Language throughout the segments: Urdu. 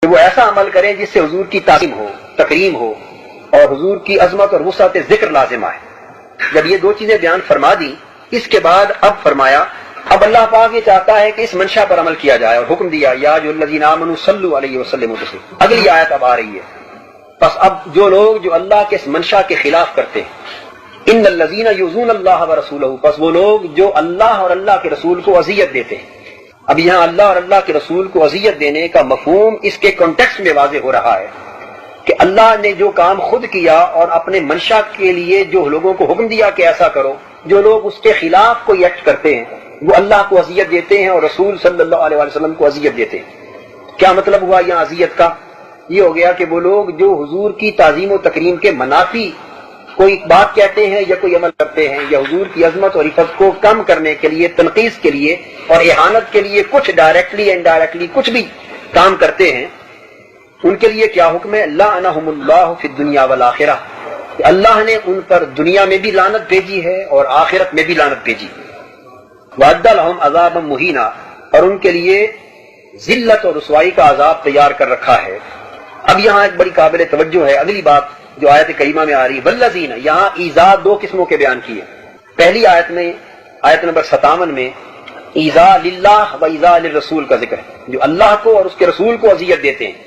کہ وہ ایسا عمل کریں جس سے حضور کی تعظیم ہو، تکریم ہو اور حضور کی عظمت اور وسعت ذکر لازم آئے۔ جب یہ دو چیزیں بیان فرما دی، اس کے بعد اب فرمایا اب اللہ پاک یہ چاہتا ہے کہ اس منشا پر عمل کیا جائے اور حکم دیا یا ایھا الذین آمنوا صلوا علیہ وسلموا تسلیما۔ اگلی آیت اب آ رہی ہے، پس اب جو لوگ جو اللہ کے اس منشا کے خلاف کرتے ہیں، ان الذین یؤذون اللہ ورسولہ، پس وہ لوگ جو اللہ اور اللہ کے رسول کو اذیت دیتے ہیں۔ اب یہاں اللہ اور اللہ کے رسول کو اذیت دینے کا مفہوم اس کے کانٹیکسٹ میں واضح ہو رہا ہے کہ اللہ نے جو کام خود کیا اور اپنے منشا کے لیے جو لوگوں کو حکم دیا کہ ایسا کرو، جو لوگ اس کے خلاف کوئی ایکٹ کرتے ہیں وہ اللہ کو اذیت دیتے ہیں اور رسول صلی اللہ علیہ وسلم کو اذیت دیتے ہیں۔ کیا مطلب ہوا یہاں اذیت کا؟ یہ ہو گیا کہ وہ لوگ جو حضور کی تعظیم و تکریم کے منافی کوئی بات کہتے ہیں یا کوئی عمل کرتے ہیں یا حضور کی عظمت اور عفت کو کم کرنے کے لیے، تنقیص کے لیے اور اہانت کے لیے کچھ ڈائریکٹلی انڈائریکٹلی کچھ بھی کام کرتے ہیں، ان کے لیے کیا حکم ہے؟ لعنہم اللہ فی الدنیا والآخرہ، کہ اللہ نے ان پر دنیا میں بھی لعنت بھیجی ہے اور آخرت میں بھی لعنت بھیجی۔ وَأَعَدَّ لَهُمْ عَذَابًا مُهِينًا، اور ان کے لیے ذلت اور رسوائی کا عذاب تیار کر رکھا ہے۔ اب یہاں ایک بڑی قابل توجہ ہے اگلی بات جو آیت کریمہ میں آ رہی، والذین، یہاں ایذا دو قسموں کے بیان کیے۔ پہلی آیت میں آیت نمبر 57 میں ایذا للہ و ایذا للرسول کا ذکر ہے، جو اللہ کو اور اس کے رسول کو اذیت دیتے ہیں،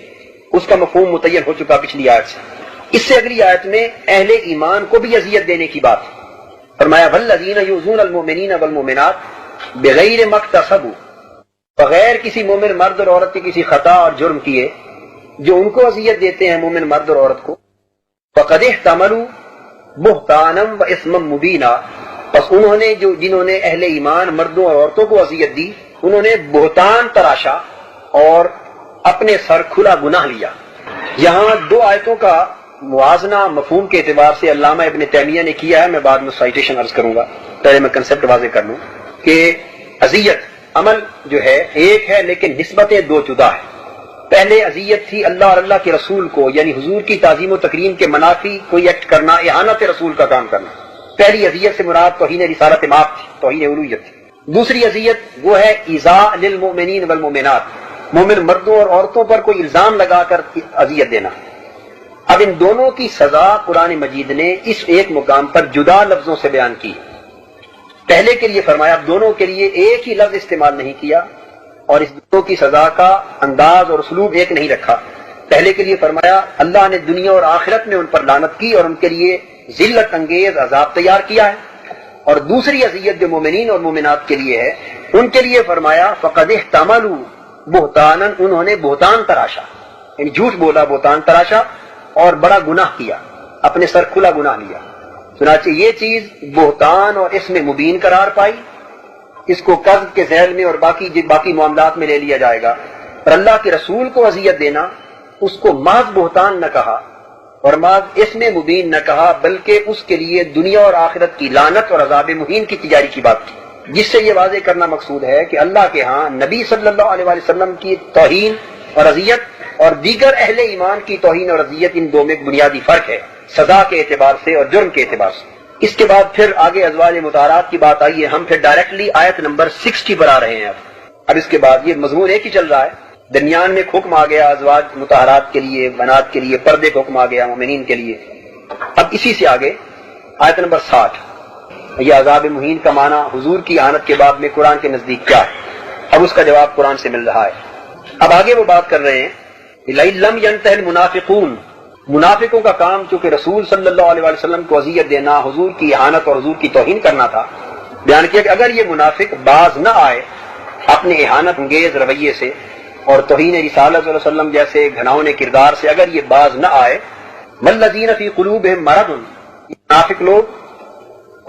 اس کا مفہوم متعین ہو چکا پچھلی آیت سے۔ اس سے اگلی آیت میں اہل ایمان کو بھی اذیت دینے کی بات فرمایا، والذین یؤذون المؤمنین والمؤمنات بغیر ما اکتسبوا، بغیر کسی مومن مرد اور عورت کی کسی خطا اور جرم کیے جو ان کو اذیت دیتے ہیں مومن مرد اور عورت کو، فقد احتملوا بہتانا و اثما مبینا، پس انہوں نے جنہوں نے اہل ایمان مردوں اور عورتوں کو اذیت دی انہوں نے بہتان تراشا اور اپنے سر کھلا گناہ لیا۔ یہاں دو آیتوں کا موازنہ مفہوم کے اعتبار سے علامہ ابن تیمیہ نے کیا ہے، میں بعد میں سائٹیشن عرض کروں گا، پہلے میں کنسپٹ واضح کر لوں کہ اذیت عمل جو ہے ایک ہے لیکن نسبتیں دو جدا ہے۔ پہلے اذیت تھی اللہ اور اللہ کے رسول کو، یعنی حضور کی تعظیم و تکریم کے منافی کوئی ایکٹ کرنا، اہانت رسول کا کام کرنا۔ پہلی اذیت سے مراد توہین رسالت مآب تھی، توہین الوہیت تھی۔ دوسری اذیت وہ ہے ایذاء للمؤمنین والمؤمنات، مومن مردوں اور عورتوں پر کوئی الزام لگا کر اذیت دینا۔ اب ان دونوں کی سزا قرآن مجید نے اس ایک مقام پر جدا لفظوں سے بیان کی۔ پہلے کے لیے فرمایا، اب دونوں کے لیے ایک ہی لفظ استعمال نہیں کیا اور اس دونوں کی سزا کا انداز اور اسلوب ایک نہیں رکھا۔ پہلے کے لیے فرمایا اللہ نے دنیا اور آخرت میں ان پر لعنت کی اور ان کے لیے ذلت انگیز عذاب تیار کیا ہے، اور دوسری اذیت جو مومنین اور مومنات کے لیے ہے ان کے لیے فرمایا فقد احتملوا بہتانا، انہوں نے بہتان تراشا، یعنی جھوٹ بولا، بہتان تراشا اور بڑا گناہ کیا، اپنے سر کھلا گناہ لیا۔ چنانچہ یہ چیز بہتان اور اس میں مبین قرار پائی، اس کو قذف کے ذیل میں اور باقی معاملات میں لے لیا جائے گا۔ اور اللہ کے رسول کو اذیت دینا، اس کو محض بہتان نہ کہا اور محض اس میں مبین نہ کہا، بلکہ اس کے لیے دنیا اور آخرت کی لعنت اور عذاب مہین کی تجاری کی بات کی، جس سے یہ واضح کرنا مقصود ہے کہ اللہ کے ہاں نبی صلی اللہ علیہ وسلم کی توہین اور اذیت اور دیگر اہل ایمان کی توہین اور اذیت، ان دو میں ایک بنیادی فرق ہے، سزا کے اعتبار سے اور جرم کے اعتبار سے۔ اس کے بعد پھر آگے ازواج مطہرات کی بات آئی ہے، ہم پھر ڈائریکٹلی آیت نمبر 60 پر آ رہے ہیں۔ اب اس کے بعد یہ مضمون ایک ہی چل رہا ہے، درمیان میں حکم آ گیا ازواج مطہرات کے لیے، بنات کے لیے، پردے کا حکم آ گیا مومنین کے لیے۔ اب اسی سے آگے آیت نمبر 60، یہ عذاب مہین کا معنی حضور کی اہانت کے باب میں قرآن کے نزدیک کیا ہے؟ اب اس کا جواب قرآن سے مل رہا ہے۔ اب آگے وہ بات کر رہے ہیں، لَمْ يَنْتَهِ الْمُنَافِقُونَ، منافقوں کا کام چونکہ رسول صلی اللہ علیہ وسلم کو اذیت دینا، حضور کی اہانت اور حضور کی توہین کرنا تھا، بیان کیا کہ اگر یہ منافق باز نہ آئے اپنے اہانت انگیز رویے سے اور توہین رسالت صلی اللہ علیہ وسلم جیسے گھناؤنے کردار سے اگر یہ باز نہ آئے، وَالَّذِينَ فِي قُلُوبِهِم مَرَضٌ، منافق لوگ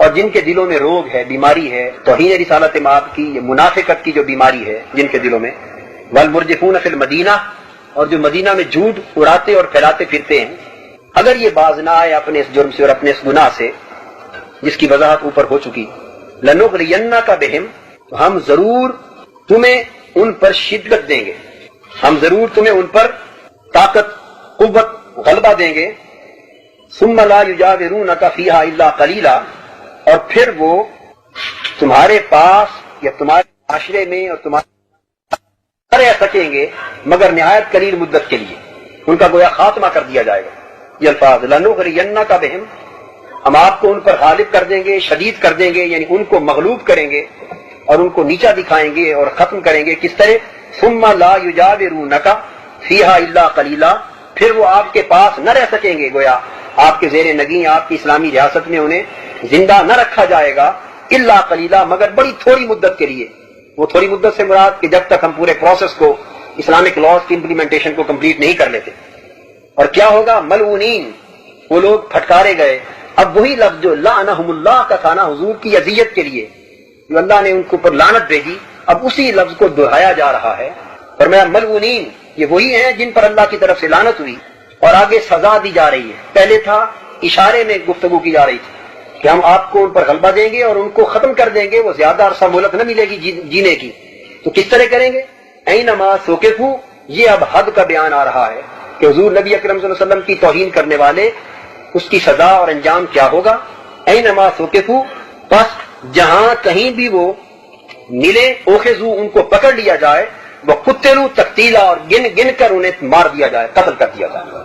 اور جن کے دلوں میں روگ ہے، بیماری ہے، توہین رسالت مآب کی، یہ منافقت کی جو بیماری ہے جن کے دلوں میں، وَالْمُرْجِفُونَ فِي الْمَدِينَةِ، اور جو مدینہ میں جھوٹ اڑاتے اور پھیلاتے پھرتے ہیں، اگر یہ باز نہ آئے اپنے اس جرم سے اور اپنے اس گناہ سے جس کی وضاحت اوپر ہو چکی، لَنُغْرِيَنَّكَ بِهِمْ، تو ہم ضرور تمہیں ان پر شدت دیں گے، ہم ضرور تمہیں ان پر طاقت، قوت، غلبہ دیں گے، ثُمَّ لَا يُجَاوِرُونَكَ فِيهَا إِلَّا قَلِيلًا، اور پھر وہ تمہارے پاس یا تمہارے معاشرے میں اور تمہارے نہ رہ سکیں گے مگر نہایت قلیل مدت کے لیے، ان کا گویا خاتمہ کر دیا جائے گا۔ یہ الفاظ لَنُغْرِيَنَّكَ بِهِمْ، ہم آپ کو ان پر غالب کر دیں گے، شدید کر دیں گے، یعنی ان کو مغلوب کریں گے اور ان کو نیچا دکھائیں گے اور ختم کریں گے۔ کس طرح؟ ثُمَّ لَا يُجَاوِرُونَكَ فِيهَا إِلَّا قَلِيلًا، پھر وہ آپ کے پاس نہ رہ سکیں گے، گویا آپ کے زیر نگیں آپ کی اسلامی ریاست میں انہیں زندہ نہ رکھا جائے گا، الا قلیلا، مگر بڑی تھوڑی مدت کے لیے۔ وہ تھوڑی مدت سے مراد کہ جب تک ہم پورے پروسیس کو، اسلامک لاز کی امپلیمنٹیشن کو کمپلیٹ نہیں کر لیتے۔ اور کیا ہوگا؟ ملعونین، وہ لوگ پھٹکارے گئے۔ اب وہی لفظ جو لعنہم اللہ کا تھا نا حضور کی اذیت کے لیے، جو اللہ نے ان کو پر لعنت بھیجی، اب اسی لفظ کو دہرایا جا رہا ہے۔ فرمایا ملعونین، یہ وہی ہیں جن پر اللہ کی طرف سے لعنت ہوئی، اور آگے سزا دی جا رہی ہے۔ پہلے تھا اشارے میں گفتگو کی جا رہی تھی کہ ہم آپ کو ان پر غلبہ دیں گے اور ان کو ختم کر دیں گے، وہ زیادہ عرصہ مہلت نہ ملے گی جینے کی۔ تو کس طرح کریں گے؟ اینما ثقفوا، یہ اب حد کا بیان آ رہا ہے کہ حضور نبی اکرم صلی اللہ علیہ وسلم کی توہین کرنے والے، اس کی سزا اور انجام کیا ہوگا؟ اینما ثقفوا، پس جہاں کہیں بھی وہ ملے، اخذوا، ان کو پکڑ لیا جائے، وقتلوا تقتیلا، اور گن گن کر انہیں مار دیا جائے، قتل کر دیا جائے۔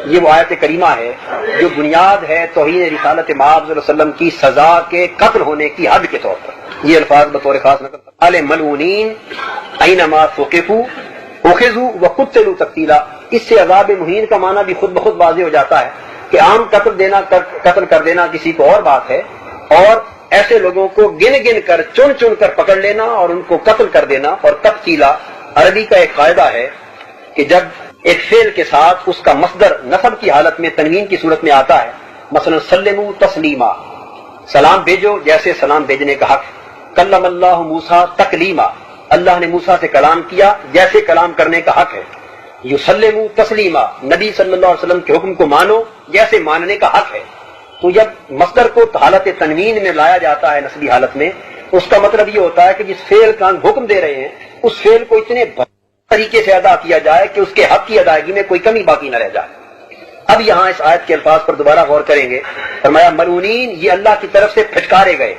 یہ وہ آیت کریمہ ہے جو بنیاد ہے توہین رسالت مآب صلی اللہ علیہ وسلم کی سزا کے قتل ہونے کی حد کے طور پر۔ یہ الفاظ بطور خاص نقل قال ملعونین اینما ثقفوا اخذوا وقتلوا تقتیلا، اس سے عذاب مہین کا معنی بھی خود بخود واضح ہو جاتا ہے کہ عام قتل کر دینا کسی کو اور بات ہے، اور ایسے لوگوں کو گن گن کر چن چن کر پکڑ لینا اور ان کو قتل کر دینا۔ اور تقتیلا عربی کا ایک قاعدہ ہے کہ جب ایک فعل کے ساتھ اس کا مصدر نصب کی حالت میں تنوین کی صورت میں آتا ہے، مثلا سلموا تسلیما، سلام بھیجو جیسے سلام بھیجنے کا حق۔ کلم اللہ موسیٰ تکلیما، اللہ نے موسیٰ سے کلام کیا جیسے کلام کرنے کا حق ہے۔ یسلموا تسلیما، نبی صلی اللہ علیہ وسلم کے حکم کو مانو جیسے ماننے کا حق ہے۔ تو جب مصدر کو حالت تنوین میں لایا جاتا ہے نسبی حالت میں، اس کا مطلب یہ ہوتا ہے کہ جس فعل کا حکم دے رہے ہیں اس فعل کو اتنے طریقے سے ادا کیا جائے کہ اس کے حق کی ادائیگی میں کوئی کمی باقی نہ رہ جائے۔ اب یہاں اس آیت کے الفاظ پر دوبارہ غور کریں گے۔ فرمایا ملعونین، یہ اللہ کی طرف سے پھٹکارے گئے۔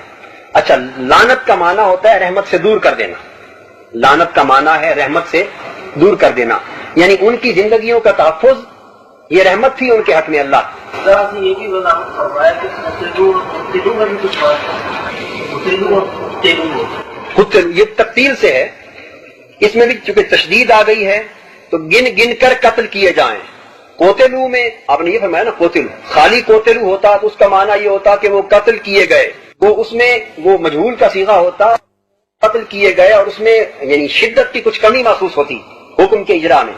اچھا، لعنت کا معنی ہوتا ہے رحمت سے دور کر دینا، لعنت کا معنی ہے رحمت سے دور کر دینا، یعنی ان کی زندگیوں کا تحفظ، یہ رحمت تھی ان کے حق میں اللہ۔ یہ بھی وضاحت فرمایا کہ یہ تقتیل سے ہے، اس میں بھی چونکہ تشدید آ گئی ہے تو گن گن کر قتل کیے جائیں۔ قتلو میں آپ نے یہ فرمایا نا، قتل خالی قتلو ہوتا تو اس کا معنی یہ ہوتا کہ وہ قتل کیے گئے، وہ اس میں وہ مجہول کا صیغہ ہوتا، قتل کیے گئے، اور اس میں یعنی شدت کی کچھ کمی محسوس ہوتی حکم کے اجرا میں۔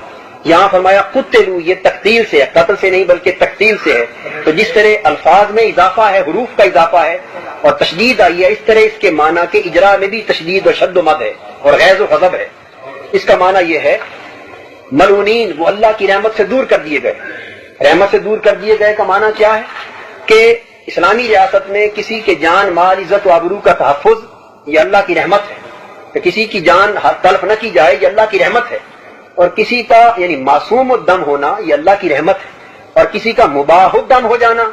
یہاں فرمایا قتلو، یہ تقتیل سے ہے، قتل سے نہیں بلکہ تقتیل سے ہے۔ تو جس طرح الفاظ میں اضافہ ہے، حروف کا اضافہ ہے اور تشدید آئی ہے، اس طرح اس کے معنی کے اجرا میں بھی تشدید و شد و مد ہے اور غیظ و غضب ہے۔ اس کا معنی یہ ہے ملعونین، وہ اللہ کی رحمت سے دور کر دیے گئے۔ رحمت سے دور کر دیے گئے کا معنی کیا ہے کہ اسلامی ریاست میں کسی کے جان، مال، عزت و آبرو کا تحفظ یہ اللہ کی رحمت ہے، کہ کسی کی جان تلف نہ کی جائے یہ اللہ کی رحمت ہے، اور کسی کا یعنی معصوم الدم ہونا یہ اللہ کی رحمت ہے، اور کسی کا مباح الدم ہو جانا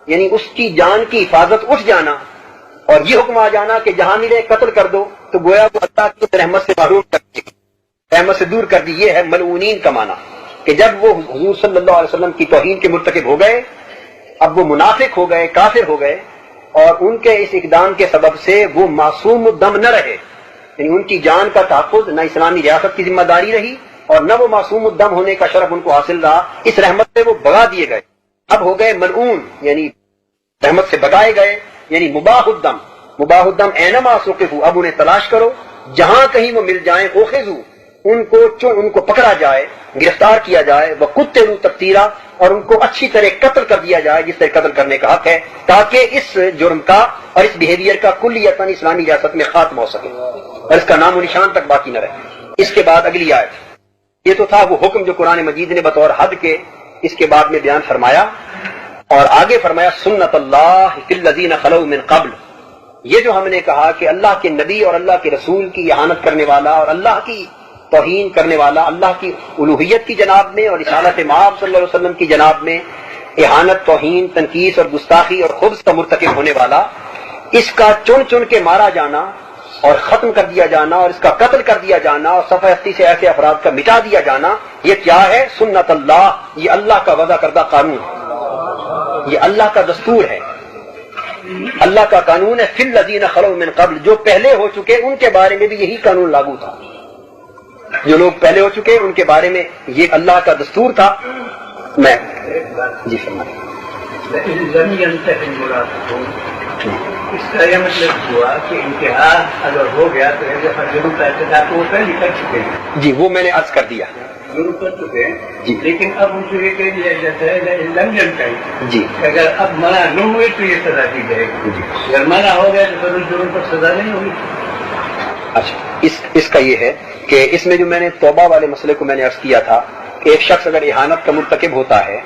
یعنی اس کی جان کی حفاظت اٹھ جانا اور یہ حکم آ جانا کہ جہاں ملے قتل کر دو، تو گویا وہ اللہ کی رحمت سے محروم کر دی، رحمت سے دور کر دی۔ یہ ہے ملعونین کا معنی کہ جب وہ حضور صلی اللہ علیہ وسلم کی توہین کے مرتکب ہو گئے، اب وہ منافق ہو گئے، کافر ہو گئے، اور ان کے اس اقدام کے سبب سے وہ معصوم الدم نہ رہے، یعنی ان کی جان کا تحفظ نہ اسلامی ریاست کی ذمہ داری رہی اور نہ وہ معصوم الدم ہونے کا شرف ان کو حاصل رہا، اس رحمت سے وہ بھگا دیے گئے، اب ہو گئے ملعون، یعنی رحمت سے بھگائے گئے، یعنی مباح الدم۔ مباح الدم اینما ثقفوا، اب انہیں تلاش کرو جہاں کہیں وہ مل جائیں، اخذوا، ان کو پکڑا جائے، گرفتار کیا جائے، وقتلوا تقتیلا، اور ان کو اچھی طرح قتل کر دیا جائے جس طرح قتل کرنے کا حق ہے، تاکہ اس جرم کا اور اس بیہیویئر کا کلیتاً اسلامی ریاست میں خاتمہ ہو سکے اور اس کا نام و نشان تک باقی نہ رہے۔ اس کے بعد اگلی آیت، یہ تو تھا وہ حکم جو قرآن مجید نے بطور حد کے اس کے بعد میں بیان فرمایا، اور آگے فرمایا سنت اللہ فی الذین خلو من قبل، یہ جو ہم نے کہا کہ اللہ کے نبی اور اللہ کے رسول کی اہانت کرنے والا اور اللہ کی توہین کرنے والا، اللہ کی الوہیت کی جناب میں اور رسالت مآب صلی اللہ علیہ وسلم کی جناب میں اہانت، توہین، تنقیص اور گستاخی اور خبث کا مرتکب ہونے والا، اس کا چن چن کے مارا جانا اور ختم کر دیا جانا اور اس کا قتل کر دیا جانا اور صفحہ ہستی سے ایسے افراد کا مٹا دیا جانا، یہ کیا ہے؟ سنت اللہ، یہ اللہ کا وضع کردہ قانون ہے، یہ اللہ کا دستور ہے، اللہ کا قانون ہے۔ فی الذین خلوا من قبل، جو پہلے ہو چکے ان کے بارے میں بھی یہی قانون لاگو تھا، جو لوگ پہلے ہو چکے ان کے بارے میں یہ اللہ کا دستور تھا۔ میں جی فرمائیں۔ اس کا یہ مطلب ہوا کہ انتہا اگر ہو گیا تو ضرور کا ارتکاب تو وہ پہلے کر چکے ہیں، جی وہ میں نے عرض کر دیا ضرور کر چکے ہیں جی، لیکن اب ان سے یہ کہہ دیا جاتا ہے لنگن کا جی اگر اب منع نہ ہوئے تو یہ سزا دی جائے گی، اگر منع ہو گیا تو پھر ان جرم پر سزا نہیں ہوگی۔ اچھا، اس کا یہ ہے کہ اس میں جو میں نے توبہ والے مسئلے کو میں نے عرض کیا تھا کہ ایک شخص اگر اہانت کا مرتکب ہوتا ہے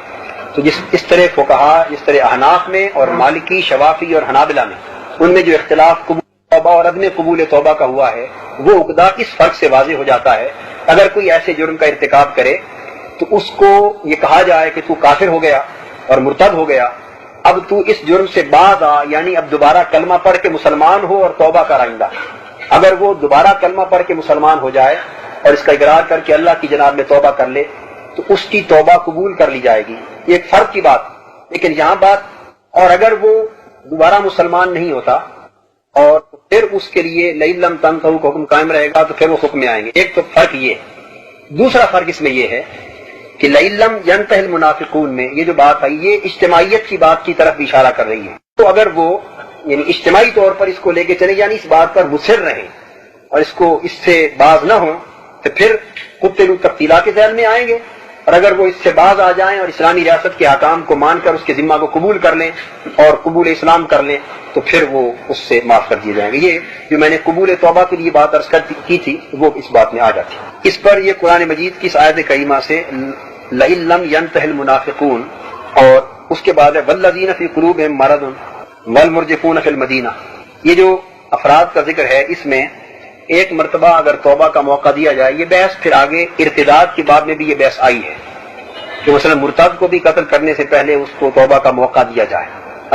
تو اس طرح فقہا، جس طرح احناف میں اور مالکی، شوافی اور حنابلہ میں ان میں جو اختلاف قبول توبہ اور عدم قبول توبہ کا ہوا ہے، وہ عقدہ اس فرق سے واضح ہو جاتا ہے۔ اگر کوئی ایسے جرم کا ارتکاب کرے تو اس کو یہ کہا جائے کہ تو کافر ہو گیا اور مرتد ہو گیا، اب تو اس جرم سے باز آ، یعنی اب دوبارہ کلمہ پڑھ کے مسلمان ہو اور توبہ کر آئندہ۔ اگر وہ دوبارہ کلمہ پڑھ کے مسلمان ہو جائے اور اس کا اقرار کر کے اللہ کی جناب میں توبہ کر لے تو اس کی توبہ قبول کر لی جائے گی، یہ ایک فرق کی بات۔ لیکن یہاں بات، اور اگر وہ دوبارہ مسلمان نہیں ہوتا اور پھر اس کے لیے لئن لم تنتہوا کا حکم قائم رہے گا تو پھر وہ حکم میں آئیں گے۔ ایک تو فرق یہ ہے۔ دوسرا فرق اس میں یہ ہے کہ لئن لم ینتہی المنافقون میں یہ جو بات ہے یہ اجتماعیت کی بات کی طرف بھی اشارہ کر رہی ہے۔ تو اگر وہ یعنی اجتماعی طور پر اس کو لے کے چلے، یعنی اس بات پر مصر رہیں اور اس سے باز نہ ہوں تو پھر قتلوا تقتیلا کے ذیل میں آئیں گے، اور اگر وہ اس سے باز آ جائیں اور اسلامی ریاست کے احکام کو مان کر اس کے ذمہ کو قبول کر لیں اور قبول اسلام کر لیں تو پھر وہ اس سے معاف کر دیے جائیں گے۔ یہ جو میں نے قبول توبہ کے لیے بات عرض کی تھی وہ اس بات میں آ جاتی ہے۔ اس پر یہ قرآن مجید کی اس آیت کریمہ سے لئن لم ینتہی المنافقون، اور اس کے بعد ہے والذین فی قلوبہم مرض والمرجفون فی المدینہ، یہ جو افراد کا ذکر ہے اس میں ایک مرتبہ اگر توبہ کا موقع دیا جائے، یہ بحث پھر آگے ارتداد کی بات میں بھی یہ بحث آئی ہے کہ مثلا مرتد کو بھی قتل کرنے سے پہلے اس کو توبہ کا موقع دیا جائے،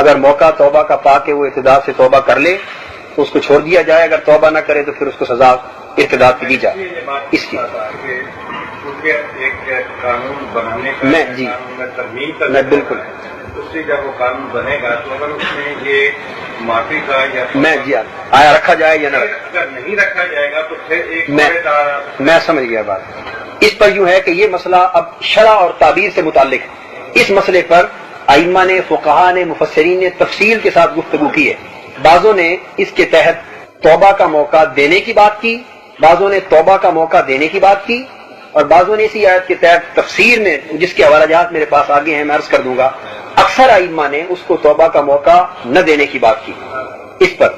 اگر موقع توبہ کا پا کے وہ ارتداد سے توبہ کر لے تو اس کو چھوڑ دیا جائے، اگر توبہ نہ کرے تو پھر اس کو سزا ارتداد کی دی جائے۔ اس کی ایک قانون بنانے کا میں جی میں بالکل اس سے جب وہ قانون بنے گا تو اگر اس میں یہ معافی کا یا میں جی آیا رکھا جائے یا نہ اگر نہیں رکھا جائے گا تو پھر ایک میں سمجھ گیا بات۔ اس پر یوں ہے کہ یہ مسئلہ اب شرع اور تعبیر سے متعلق ہے۔ اس مسئلے پر ائمہ نے، فقہا نے، مفسرین نے تفصیل کے ساتھ گفتگو کی ہے۔ بعضوں نے اس کے تحت توبہ کا موقع دینے کی بات کی، بعضوں نے توبہ کا موقع دینے کی بات کی، اور بعضوں نے اسی آیت کے تحت تفسیر میں جس کے حوالہ جات میرے پاس آگے ہیں میں عرض کر دوں گا، اکثر ائمہ نے اس کو توبہ کا موقع نہ دینے کی بات کی۔ اس پر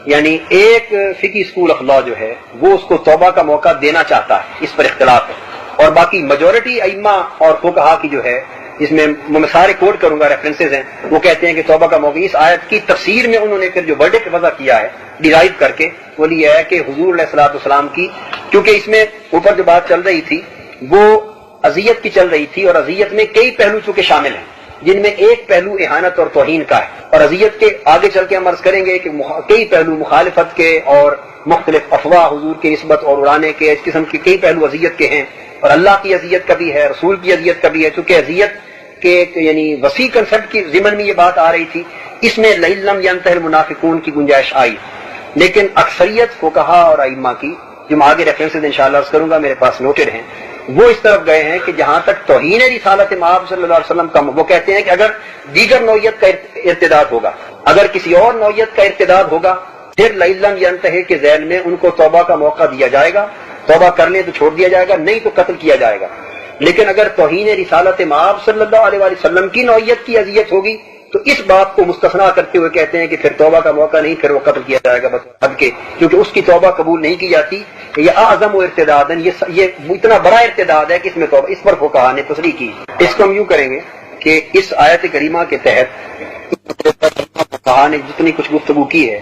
یعنی ایک فقہی اسکول آف لا جو ہے وہ اس کو توبہ کا موقع دینا چاہتا ہے، اس پر اختلاف ہے، اور باقی میجورٹی ائمہ اور فقہا کی جو ہے جس میں میں سارے کوٹ کروں گا، ریفرنسز ہیں، وہ کہتے ہیں کہ توبہ کا موقع اس آیت کی تفسیر میں انہوں نے پھر جو ورڈکٹ وضع کیا ہے ڈیرائیو کر کے وہ یہ ہے کہ حضور علیہ الصلوۃ والسلام کی، کیونکہ اس میں اوپر جو بات چل رہی تھی وہ اذیت کی چل رہی تھی، اور اذیت میں کئی پہلو چونکہ شامل ہیں جن میں ایک پہلو اہانت اور توہین کا ہے، اور اذیت کے آگے چل کے ہم عرض کریں گے کہ کئی پہلو مخالفت کے اور مختلف افواہ حضور کی نسبت اور اڑانے کے، اس قسم کے کئی پہلو اذیت کے ہیں، اور اللہ کی اذیت کا بھی ہے، رسول کی اذیت کا بھی ہے، چونکہ اذیت کے یعنی وسیع کنسپٹ کی ضمن میں یہ بات آ رہی تھی، اس میں لئن لم ینتہی المنافقون کی گنجائش آئی، لیکن اکثریت فقہا اور ائمہ کی جو میں آگے ریفرنسز انشاءاللہ عرض کروں گا میرے پاس نوٹڈ ہیں، وہ اس طرف گئے ہیں کہ جہاں تک توہین رسالت مآب صلی اللہ علیہ وسلم کا، وہ کہتے ہیں کہ اگر دیگر نوعیت کا ارتداد ہوگا، اگر کسی اور نوعیت کا ارتداد ہوگا پھر لئن لم ینتہی کے ذیل میں ان کو توبہ کا موقع دیا جائے گا، توبہ کر لیں تو چھوڑ دیا جائے گا، نہیں تو قتل کیا جائے گا۔ لیکن اگر توہین رسالت مآب صلی اللہ علیہ وسلم کی نوعیت کی اذیت ہوگی تو اس بات کو مستثنا کرتے ہوئے کہتے ہیں کہ پھر توبہ کا موقع نہیں، پھر وہ قتل کیا جائے گا حد کے، کیونکہ اس کی توبہ قبول نہیں کی جاتی۔ یہ اعظم و ارتداد، یہ اتنا بڑا ارتداد ہے کہ اس میں توبہ، اس پر فقہا نے تصریح کی۔ اس کو ہم یوں کریں گے کہ اس آیت کریمہ کے تحت فقہا نے جتنی کچھ گفتگو کی ہے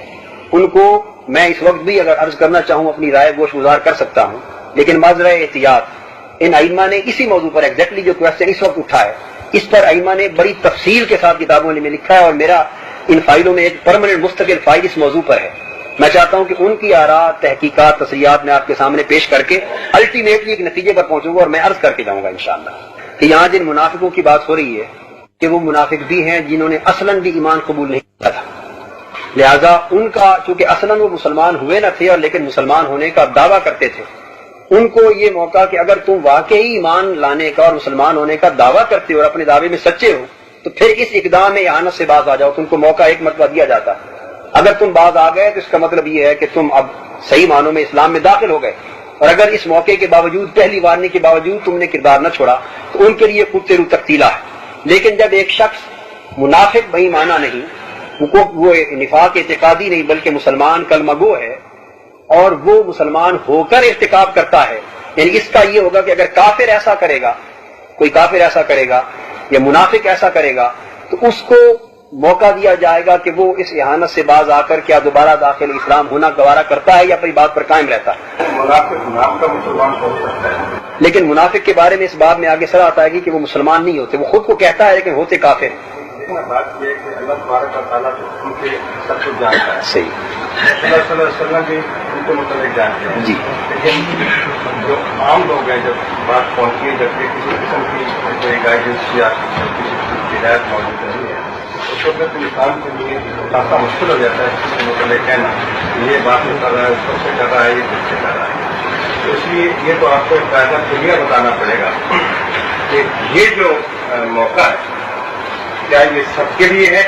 ان کو میں اس وقت بھی اگر عرض کرنا چاہوں اپنی رائے گوش گزار کر سکتا ہوں، لیکن معذرہ احتیاط ان ائمہ نے اسی موضوع پر ایگزیکٹلی جو کوشچن اس وقت اٹھا ہے اس پر ائمہ نے بڑی تفصیل کے ساتھ کتابوں میں لکھا ہے، اور میرا ان فائلوں میں ایک پرماننٹ مستقل فائل اس موضوع پر ہے، میں چاہتا ہوں کہ ان کی آراء، تحقیقات، تصریحات میں آپ کے سامنے پیش کر کے الٹیمیٹلی ایک نتیجے پر پہنچوں گا، اور میں عرض کر کے جاؤں گا انشاءاللہ کہ یہاں جن منافقوں کی بات ہو رہی ہے کہ وہ منافق بھی ہیں جنہوں نے اصلاً بھی ایمان قبول نہیں کیا تھا، لہذا ان کا چونکہ اصلاً وہ مسلمان ہوئے نہ تھے اور لیکن مسلمان ہونے کا دعویٰ کرتے تھے، ان کو یہ موقع کہ اگر تم واقعی ایمان لانے کا اور مسلمان ہونے کا دعویٰ کرتے ہو اور اپنے دعوے میں سچے ہو تو پھر اس اقدام میں اعانت سے باز آ جاؤ، تم کو موقع ایک مرتبہ دیا جاتا ہے۔ اگر تم باز آ گئے تو اس کا مطلب یہ ہے کہ تم اب صحیح معنوں میں اسلام میں داخل ہو گئے، اور اگر اس موقع کے باوجود، پہلی وارنی کے باوجود تم نے کردار نہ چھوڑا تو ان کے لیے کتے رو تقتیلا ہے۔ لیکن جب ایک شخص منافق بے ایمانہ نہیں، وہ نفاق اعتقادی نہیں بلکہ مسلمان کلمہ گو ہے، اور وہ مسلمان ہو کر ارتکاب کرتا ہے، یعنی اس کا یہ ہوگا کہ اگر کافر ایسا کرے گا، کوئی کافر ایسا کرے گا یا منافق ایسا کرے گا تو اس کو موقع دیا جائے گا کہ وہ اس احانت سے باز آ کر کیا دوبارہ داخل اسلام ہونا گوارا کرتا ہے یا اپنی بات پر قائم رہتا ہے۔ منافق کا مسلمان ہو سکتا ہے، لیکن منافق کے بارے میں اس باب میں آگے سر آتا ہے کہ وہ مسلمان نہیں ہوتے، وہ خود کو کہتا ہے لیکن ہوتے کافر ہیں۔ بات یہ ہے کہ اللہ تبارک و تعالیٰ ان کے سب کچھ جانتا ہے، صحیح، صلی اللہ علیہ وسلم بھی ان کو متعلق جانتے ہیں جی، لیکن جو عام لوگ ہیں جب بات پہنچی ہے، جبکہ کسی قسم کی کوئی گائیڈنس یا کسی کی ہدایت موجود نہیں ہے، اس وقت انسان کے لیے کافی مشکل ہو جاتا ہے کسی کے متعلق کہنا یہ بات میں کر رہا ہے، اس وقت سے کر رہا ہے، یہ کچھ سے کر رہا ہے۔ تو اس لیے یہ تو آپ کو ایک قاعدہ کلیئر بتانا پڑے گا کہ یہ جو موقع ہے کیا یہ سب کے لیے ہے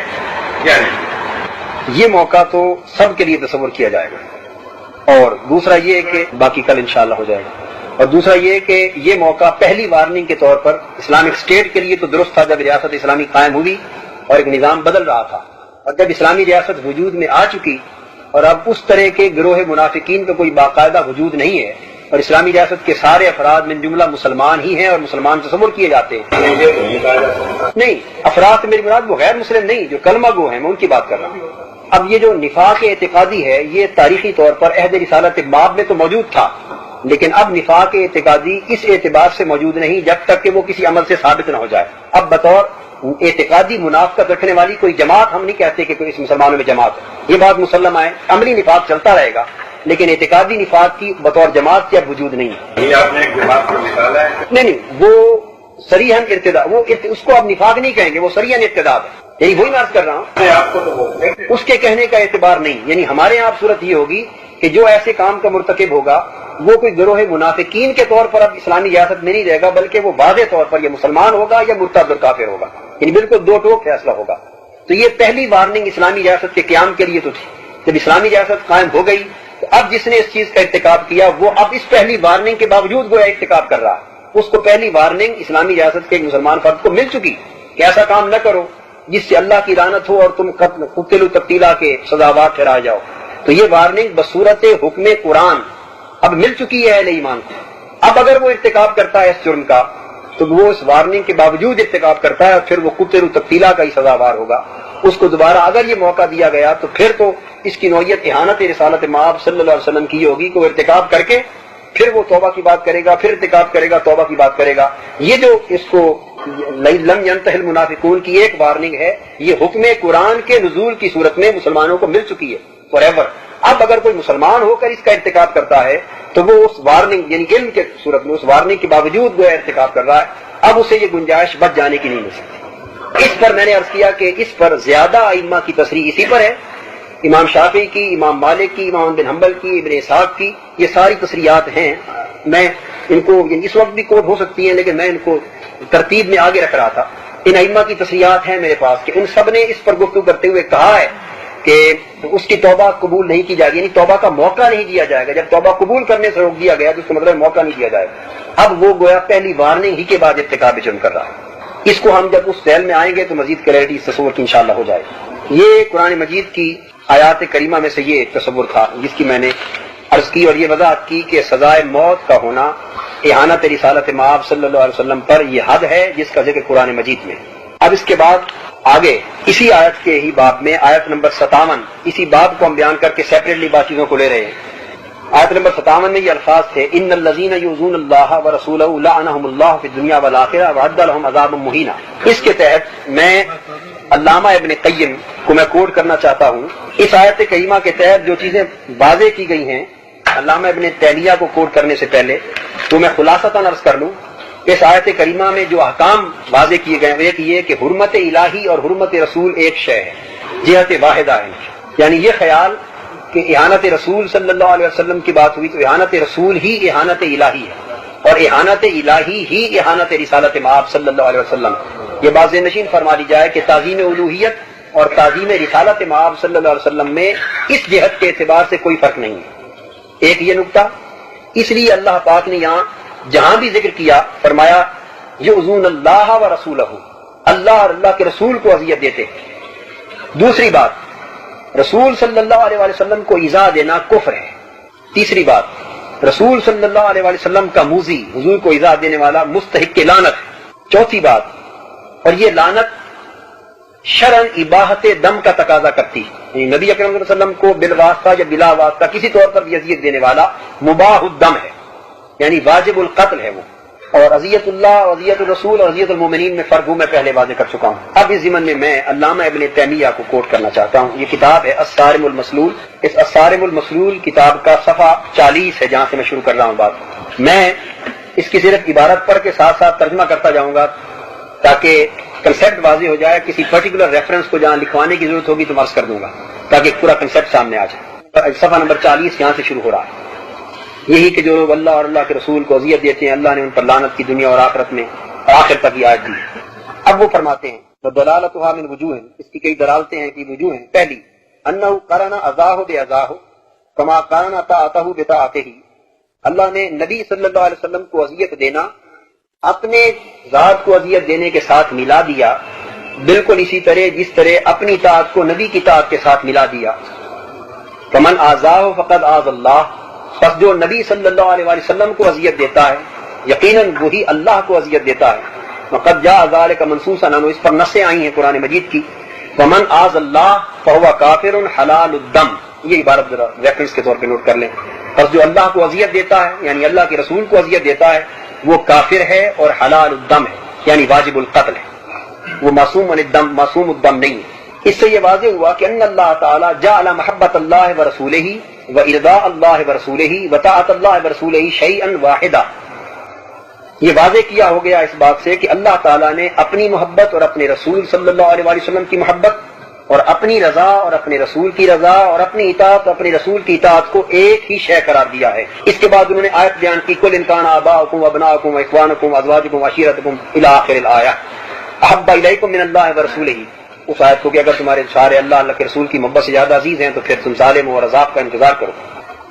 یا نہیں۔ یہ موقع تو سب کے لیے تصور کیا جائے گا، اور دوسرا یہ کہ باقی کل انشاءاللہ ہو جائے گا، اور دوسرا یہ کہ یہ موقع پہلی وارننگ کے طور پر اسلامک اسٹیٹ کے لیے تو درست تھا جب ریاست اسلامی قائم ہوئی اور ایک نظام بدل رہا تھا، اور جب اسلامی ریاست وجود میں آ چکی اور اب اس طرح کے گروہ منافقین کا کوئی باقاعدہ وجود نہیں ہے اور اسلامی ریاست کے سارے افراد من جملہ مسلمان ہی ہیں اور مسلمان تصور کیے جاتے ہیں، نہیں افراد سے میری مراد وہ غیر مسلم نہیں جو کلمہ گو ہیں، میں ان کی بات کر رہا ہوں۔ اب یہ جو نفاق اعتقادی ہے یہ تاریخی طور پر عہد رسالت باب میں تو موجود تھا، لیکن اب نفاق اعتقادی اس اعتبار سے موجود نہیں جب تک کہ وہ کسی عمل سے ثابت نہ ہو جائے۔ اب بطور اعتقادی منافقت رکھنے والی کوئی جماعت ہم نہیں کہتے کہ کوئی اس مسلمانوں میں جماعت ہے، یہ بات مسلم ہے، عملی نفاق چلتا رہے گا لیکن اعتقادی نفاق کی بطور جماعت کی اب وجود نہیں ہے۔ یہ آپ نے ایک جماعت کو نکالا ہے، نہیں وہ صریحاً ارتداد، وہ اس کو اب نفاق نہیں کہیں گے، وہ صریحاً ارتداد ہے، یعنی وہی میں عرض کر رہا ہوں، آپ کو تو اس کے کہنے کا اعتبار نہیں، یعنی ہمارے یہاں صورت یہ ہوگی کہ جو ایسے کام کا مرتکب ہوگا وہ کوئی گروہ منافقین کے طور پر اب اسلامی ریاست میں نہیں رہے گا بلکہ وہ واضح طور پر یہ مسلمان ہوگا یا مرتد اور کافر ہوگا، یعنی بالکل دو ٹوک فیصلہ ہوگا۔ تو یہ پہلی وارننگ اسلامی ریاست کے قیام کے لیے تو تھی، جب اسلامی ریاست قائم ہو گئی تو اب جس نے اس چیز کا ارتکاب کیا وہ اب اس پہلی وارننگ کے باوجود گویا ارتکاب کر رہا ہے، اس کو پہلی وارننگ اسلامی ریاست کے ایک مسلمان فرد کو مل چکی کہ ایسا کام نہ کرو جس سے اللہ کی لعنت ہو اور تم قتل تقتیلا کے سزاوار ٹھہرا جاؤ۔ تو یہ وارننگ بصورت حکم قرآن اب مل چکی ہے اہل ایمان کو۔ اب اگر وہ ارتکاب کرتا ہے اس جرم کا تو وہ اس وارننگ کے باوجود ارتکاب کرتا ہے اور پھر وہ قتل تقتیلا کا ہی سزاوار ہوگا۔ اس کو دوبارہ اگر یہ موقع دیا گیا تو پھر تو اس کی نوعیت احانت رسالت مآب صلی اللہ علیہ وسلم کی ہوگی کہ وہ ارتکاب کر کے پھر وہ توبہ کی بات کرے گا، پھر ارتکاب کرے گا، توبہ کی بات کرے گا۔ یہ جو اس کو لم ينتهِ المنافقون کی ایک وارننگ ہے، یہ حکم قرآن کے نزول کی صورت میں مسلمانوں کو مل چکی ہے فار ایور۔ اب اگر کوئی مسلمان ہو کر اس کا ارتکاب کرتا ہے تو وہ اس وارننگ یعنی علم کے صورت میں اس وارننگ کے باوجود وہ ارتکاب کر رہا ہے، اب اسے یہ گنجائش بچ جانے کی نہیں مل سکتی۔ اس پر میں نے عرض کیا کہ اس پر زیادہ ائمہ کی تصریح اسی پر ہے، امام شافعی کی، امام مالک کی، امام بن حنبل کی، ابن اسحاق کی، یہ ساری تصریحات ہیں۔ میں ان کو اس وقت بھی کوٹ ہو سکتی ہیں لیکن میں ان کو ترتیب میں آگے رکھ رہا تھا۔ ان ائمہ کی تصریحات ہیں میرے پاس کہ ان سب نے اس پر گفتگو کرتے ہوئے کہا ہے کہ اس کی توبہ قبول نہیں کی جائے گی، یعنی توبہ کا موقع نہیں دیا جائے گا۔ جب توبہ قبول کرنے سے روک دیا گیا تو اس کا مطلب موقع نہیں دیا جائے گا۔ اب وہ گویا پہلی وارننگ ہی کے بعد ارتکاب جرم کر رہا ہے۔ اس کو ہم جب اس ذیل میں آئیں گے تو مزید کلیئرٹی اس تصور کی انشاءاللہ ہو جائے گی۔ یہ قرآن مجید کی آیات کریمہ میں سے یہ ایک تصور تھا جس کی میں نے عرض کی اور یہ وضاحت کی کہ سزائے موت کا ہونا احانت رسالت مآب صلی اللہ علیہ وسلم پر یہ حد ہے جس کا ذکر قرآن مجید میں۔ اب اس کے بعد آگے اسی آیت کے ہی باب میں آیت نمبر 57، اسی باب کو ہم بیان کر کے سیپریٹلی بات چیزوں کو لے رہے ہیں۔ آیت نمبر 57 میں یہ الفاظ تھے، ان الذین یؤذون اللہ ورسولہ لعنہم اللہ فی الدنیا والآخرہ وأعد لهم عذابا مہینا۔ اس کے تحت میں علامہ ابن قیم کو میں کوٹ کرنا چاہتا ہوں. اس آیت کریمہ کے تحت جو چیزیں واضح کی گئی ہیں علامہ ابن تیمیہ کو کوٹ کرنے سے پہلے تو میں خلاصتاً عرض کر لوں. اس آیت کریمہ میں جو احکام واضح کیے گئے ہیں ایک یہ کہ حرمت الہی اور حرمت رسول ایک شے ہے، جہت واحدہ ہے. یعنی یہ خیال کہ اعانت رسول صلی اللہ علیہ وسلم کی بات ہوئی تو اعانت رسول ہی اعانت الہی ہے، اور اعانت الہی ہی اعانت رسالت مآب صلی اللہ علیہ وسلم. یہ بات نشین فرما لی جائے کہ تعظیم الوہیت اور تعظیم رسالت مآب صلی اللہ علیہ وسلم میں اس جہت کے اعتبار سے کوئی فرق نہیں ہے. ایک یہ نکتہ، اس لیے اللہ پاک نے یہاں جہاں بھی ذکر کیا فرمایا یؤذون اللہ و رسولہ، اللہ اور اللہ کے رسول کو اذیت دیتے. دوسری بات، رسول صلی اللہ علیہ وسلم کو ایذا دینا کفر ہے. تیسری بات، رسول صلی اللہ علیہ وسلم کا موذی، حضور کو ایذا دینے والا مستحق لعنت ہے. چوتھی بات، اور یہ لعنت شرعاً اباحت دم کا تقاضا کرتی ہے، یعنی نبی اکرم صلی اللہ علیہ وسلم کو بالواسطہ یا بلا واسطہ کسی طور پر بھی اذیت دینے والا مباح الدم ہے، یعنی واجب القتل ہے وہ. اور اذیت اللہ اور اذیت الرسول اور اذیت المومنین میں فرق میں پہلے واضح کر چکا ہوں. اب اس ضمن میں علامہ ابن تیمیہ کو کوٹ کرنا چاہتا ہوں. یہ کتاب ہے الصارم المسلول. اس الصارم المسلول کتاب کا صفحہ 40 ہے جہاں سے میں شروع کر رہا ہوں بات. میں اس کی صرف عبارت پڑھ کے ساتھ ساتھ ترجمہ کرتا جاؤں گا تاکہ کنسیپٹ واضح ہو جائے. کسی پرٹیکولر ریفرنس کو جہاں لکھوانے کی ضرورت ہوگی تو عرض کر دوں گا تاکہ پورا کنسیپٹ سامنے آ جائے. صفحہ نمبر 40 یہاں سے شروع ہو رہا ہے. یہی کہ جو لوگ اللہ اور اللہ کے رسول کو اذیت دیتے ہیں اللہ نے ان پر لعنت کی دنیا اور آخرت میں آخر تک یہ آیت دی. اب وہ فرماتے ہیں دلالتها من وجوہ، اس کی کئی دلالتیں ہیں کہ وجوہ ہیں. پہلی، انہ قرن اذاہ باذاہ کما قرن طاعتہ بطاعتہ، اللہ نے نبی صلی اللہ علیہ وسلم کو اذیت دینا اپنے ذات کو اذیت دینے کے ساتھ ملا دیا، بالکل اسی طرح جس طرح اپنی اطاعت کو نبی کی اطاعت کے ساتھ ملا دیا. فمن آذاہ فقد آذ اللہ، پس جو نبی صلی اللہ علیہ وسلم کو اذیت دیتا ہے یقیناً وہی اللہ کو اذیت دیتا ہے. وقد جاء ذلك منصوصا، اس پر نصیں آئی ہیں قرآن مجید کی. ومن آذ اللہ فهو کافر حلال الدم، یہ عبارت ذرا ریفرنس کے طور پہ نوٹ کر لیں. پس جو اللہ کو اذیت دیتا ہے یعنی اللہ کے رسول کو اذیت دیتا ہے وہ کافر ہے اور حلال الدم ہے، یعنی واجب القتل ہے، وہ معصوم الدم نہیں ہے. اس سے یہ واضح ہوا کہ ان اللہ تعالی جعل محبت اللہ ورسولہ وارضاء اللہ ورسولہ وطاعت اللہ ورسولہ شیئا واحدا. یہ واضح کیا ہو گیا اس بات سے کہ اللہ تعالیٰ نے اپنی محبت اور اپنے رسول صلی اللہ علیہ وسلم کی محبت اور اپنی رضا اور اپنے رسول کی رضا اور اپنی اطاعت اور اپنے رسول کی اطاعت کو ایک ہی شے قرار دیا ہے. اس کے بعد انہوں نے آیت بیان کی کل ان کان آباؤکم وابناؤکم واخوانکم وازواجکم وعشیرتکم الی آخر الآیہ احب الیکم من اللہ ورسولہ. اس آیت کو کہ اگر تمہارے سارے اللہ اللہ کے رسول کی محبت سے زیادہ عزیز ہیں تو پھر تم ظالم اور عذاب کا انتظار کرو.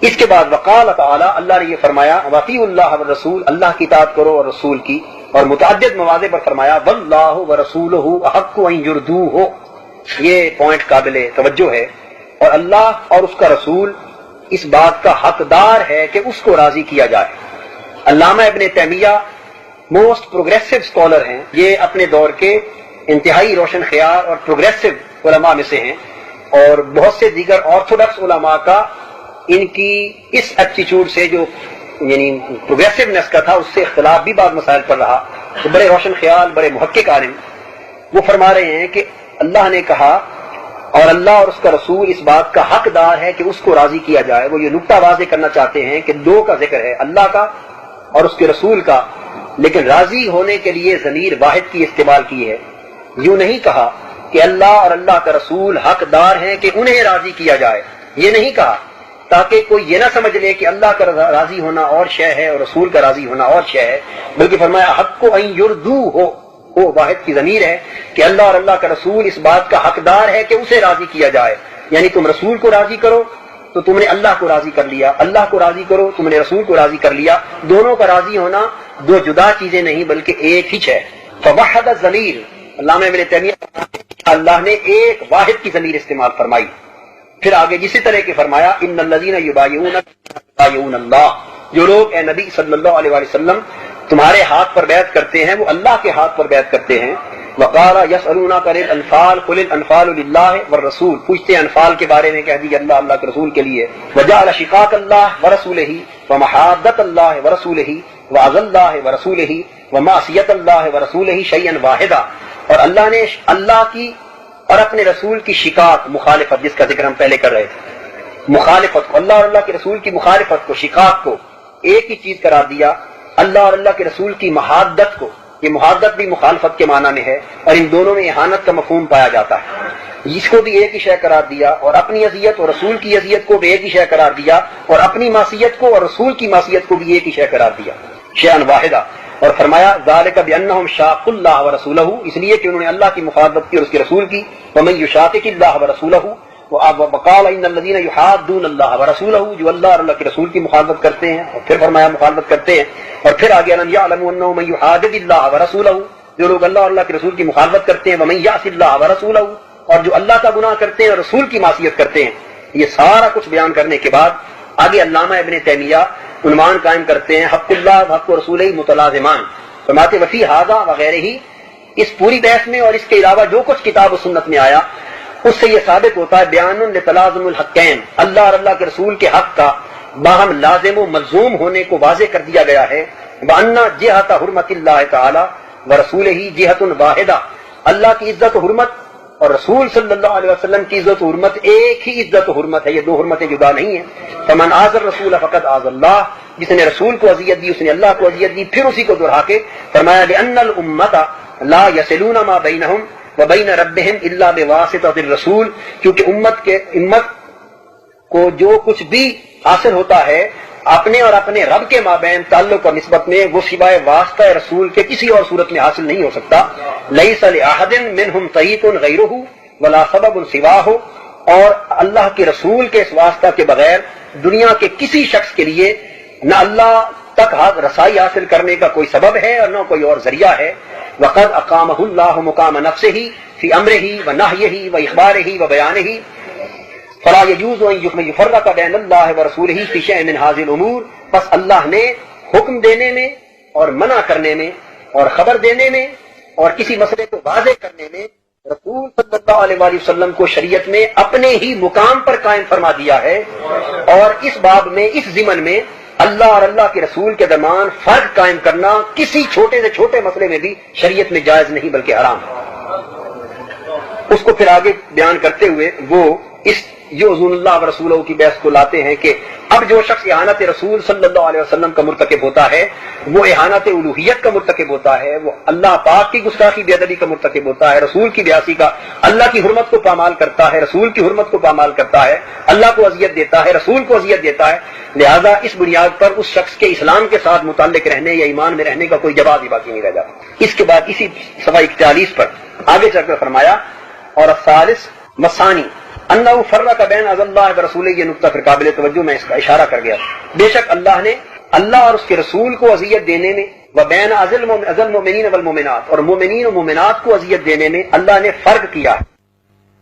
اس کے بعد وقال تعالی، اللہ نے یہ فرمایا واطیعوا اللہ والرسول، اللہ کی اطاعت کرو اور رسول کی، اور متعدد مواضع پر فرمایا واللہ ورسولہ احق ان یرضوہ. یہ پوائنٹ قابل توجہ ہے، اور اللہ اور اس کا رسول اس بات کا حقدار ہے کہ اس کو راضی کیا جائے. علامہ ابن تیمیہ موسٹ پروگریسو اسکالر ہیں، یہ اپنے دور کے انتہائی روشن خیال اور پروگریسو علماء میں سے ہیں، اور بہت سے دیگر آرتھوڈکس علماء کا ان کی اس ایٹیچیوڈ سے جو یعنی پروگریسونیس کا تھا اس سے اختلاف بھی بعض مسائل پر رہا. تو بڑے روشن خیال، بڑے محقق عالم، وہ فرما رہے ہیں کہ اللہ نے کہا اور اللہ اور اس کا رسول اس بات کا حقدار ہے کہ اس کو راضی کیا جائے. وہ یہ نقطہ واضح کرنا چاہتے ہیں کہ دو کا ذکر ہے، اللہ کا اور اس کے رسول کا، لیکن راضی ہونے کے لیے ضمیر واحد کی استعمال کی ہے. یوں نہیں کہا کہ اللہ اور اللہ کا رسول حقدار ہیں کہ انہیں راضی کیا جائے، یہ نہیں کہا تاکہ کوئی یہ نہ سمجھ لے کہ اللہ کا راضی ہونا اور شے ہے اور رسول کا راضی ہونا اور شے ہے، بلکہ فرمایا حق کو ان یرضوہ ہو، وہ واحد کی ضمیر ہے کہ اللہ اور اللہ کا رسول اس بات کا حقدار ہے کہ اسے راضی کیا جائے. یعنی تم رسول کو راضی کرو تو تم نے اللہ کو راضی کر لیا، اللہ کو راضی کرو تم نے رسول کو راضی کر لیا. دونوں کا راضی ہونا دو جدا چیزیں نہیں بلکہ ایک ہی ہے. فوحد الضمیر، علامہ ابن تیمیہ اللہ نے ایک واحد کی ضمیر استعمال فرمائی. پھر آگے جسی طرح کے فرمایا ان الذین یبایعونک یبایعون اللہ، جو لوگ اے نبی صلی اللہ علیہ وسلم تمہارے ہاتھ پر بیعت کرتے ہیں وہ اللہ کے ہاتھ پر بیعت کرتے ہیں. وقال یسألونک عن الانفال قل الانفال للہ والرسول، پوچھتے ہیں انفال کے بارے میں، کہہ دیجیے اللہ اللہ کے رسول کے لیے. وجعل شقاق اللہ ورسولہ ومحادۃ اللہ ورسولہ وعظ اللہ ورسولہ ومعصیۃ اللہ ورسولہ شیئا واحدا، اور اللہ نے اللہ کی اور اپنے رسول کی شقاق مخالفت، جس کا ذکر ہم پہلے کر رہے تھے، مخالفت کو، اللہ اور اللہ کے رسول کی مخالفت کو، شقاق کو ایک ہی چیز قرار دیا، اللہ اور اللہ کے رسول کی محادت کو، یہ محادت بھی مخالفت کے معنی میں ہے اور ان دونوں میں اہانت کا مفہوم پایا جاتا ہے، اس کو بھی ایک ہی شے قرار دیا، اور اپنی اذیت اور رسول کی اذیت کو بھی ایک ہی شے قرار دیا، اور اپنی معصیت کو اور رسول کی معصیت کو بھی ایک ہی شے قرار دیا، شیئا واحدہ، اور فرمایا ذالک بانہم شاقوا اللہ ورسولہ، اس لیے کہ انہوں نے اللہ کی مخالفت کی اور اس کے رسول کی، ومن یشاقق اللہ ورسولہ، وقال ان الذین یحادون اللہ ورسولہ، جو اللہ اور اللہ کے رسول کی مخالفت کرتے ہیں، اور پھر فرمایا مخالفت کرتے ہیں، اور پھر آگے الم یعلموا انہ من یحادد اللہ ورسولہ، جو لوگ اللہ اور اللہ کے رسول کی مخالفت کرتے ہیں، ومن یعص اللہ ورسولہ، اور جو اللہ کا گناہ کرتے ہیں اور رسول کی معصیت کرتے ہیں، یہ سارا کچھ بیان کرنے کے بعد آگے علامہ ابن تیمیہ عنوان قائم کرتے ہیں، حق اللہ حق رسولہ متلازمان، فرماتے وفی ھذا وغیرہ ہی، اس پوری بحث میں اور اس کے علاوہ جو کچھ کتاب و سنت میں آیا اس سے یہ ثابت ہوتا ہے بیان لتلازم الحقین، اللہ اور اللہ کے رسول کے حق کا باہم لازم و ملزوم ہونے کو واضح کر دیا گیا ہے، وَأَنَّ جِهَةَ حرمت اللہ تعالی ورسولہ جہۃ واحدہ، اللہ کی عزت و حرمت اور رسول صلی اللہ علیہ وسلم کی عزت و حرمت ایک ہی عزت و حرمت ہے، یہ دو حرمتیں جدا نہیں ہیں، فمن آذى الرسول فقد آذى اللہ، جس نے رسول کو اذیت دی اس نے اللہ کو اذیت دی، پھر اسی کو دہرا کے فرمایا لأن الامۃ لا يصلون ما بینہم وبین ربہم الا بواسطۃ الرسول، کیونکہ امت کو جو کچھ بھی حاصل ہوتا ہے اپنے اور اپنے رب کے مابین تعلق اور نسبت میں، وہ سوائے واسطہ رسول کے کسی اور صورت میں حاصل نہیں ہو سکتا، لیس لأحد منہم طریق غیرہ ولا سبب سواہ، اور اللہ کے رسول کے اس واسطہ کے بغیر دنیا کے کسی شخص کے لیے نہ اللہ تک رسائی حاصل کرنے کا کوئی سبب ہے اور نہ کوئی اور ذریعہ ہے، وقد اقامہ اللہ مقام نفسہ فی امرہ ونہیہ واخبارہ وبیانہ، فلا يجوز ان يفرق بین اللہ ورسولہ فی شیء من ھذہ الامور، بس اللہ نے حکم دینے میں اور منع کرنے میں اور خبر دینے میں اور کسی مسئلے کو واضح کرنے میں رسول صلی اللہ علیہ وآلہ وسلم کو شریعت میں اپنے ہی مقام پر قائم فرما دیا ہے، اور اس باب میں، اس ضمن میں اللہ اور اللہ کے رسول کے درمیان فرق قائم کرنا کسی چھوٹے سے چھوٹے مسئلے میں بھی شریعت میں جائز نہیں بلکہ حرام ہے۔ اس کو پھر آگے بیان کرتے ہوئے وہ اس جو حضور اللہ و رسولہ کی بحث کو لاتے ہیں کہ اب جو شخص اہانت رسول صلی اللہ علیہ وسلم کا مرتکب ہوتا ہے وہ اہانت الوہیت کا مرتکب ہوتا ہے، وہ اللہ پاک کی گستاخی بے ادبی کا مرتکب ہوتا ہے، رسول کی بیاسی کا، اللہ کی حرمت کو پامال کرتا ہے، رسول کی حرمت کو پامال کرتا ہے، اللہ کو اذیت دیتا ہے، رسول کو اذیت دیتا ہے، لہذا اس بنیاد پر اس شخص کے اسلام کے ساتھ متعلق رہنے یا ایمان میں رہنے کا کوئی جواز ہی باقی نہیں رہ جاتا۔ اس کے بعد اسی صفحہ 41 پر آگے چل کر فرمایا اور الثالث مسانی انہ فرق بین عز اللہ ورسولہ، یہ نقطہ پھر قابل توجہ میں اس کا اشارہ کر گیا، بے شک اللہ نے اللہ اور اس کے رسول کو اذیت دینے میں، وبین عزل المؤمنین والمؤمنات، اور مومنین و مومنات کو اذیت دینے میں اللہ نے فرق کیا ہے،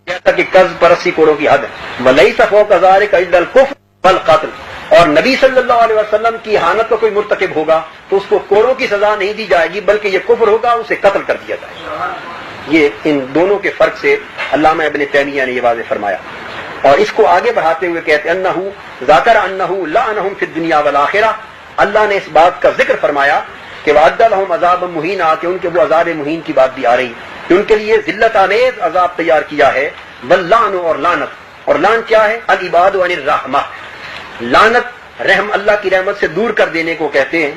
جیسا کہ قذف پر 80 کوڑوں کی حد ہے، ولیس فوق ذلک الا الکفر والقتل، اور نبی صلی اللہ علیہ وسلم کی اہانت کا کوئی مرتکب ہوگا تو اس کو کوڑوں کی سزا نہیں دی جائے گی بلکہ یہ کفر ہوگا، اسے قتل کر دیا جائے گا۔ یہ ان دونوں کے فرق سے علامہ ابن تیمیہ نے یہ واضح فرمایا، اور اس کو آگے بڑھاتے ہوئے کہتے انہ ذکر انہ لعنہم فی الدنیا والآخرہ، اللہ نے اس بات کا ذکر فرمایا کہ وعد لہم عذاب مہینا، کہ ان کے وہ عذاب مہین کی بات بھی آ رہی کہ ان کے لیے ذلت آمیز عذاب تیار کیا ہے، واللعن، اور لعنت، اور لعن کیا ہے؟ العباد عن الرحمہ، لعنت رحم اللہ کی رحمت سے دور کر دینے کو کہتے ہیں،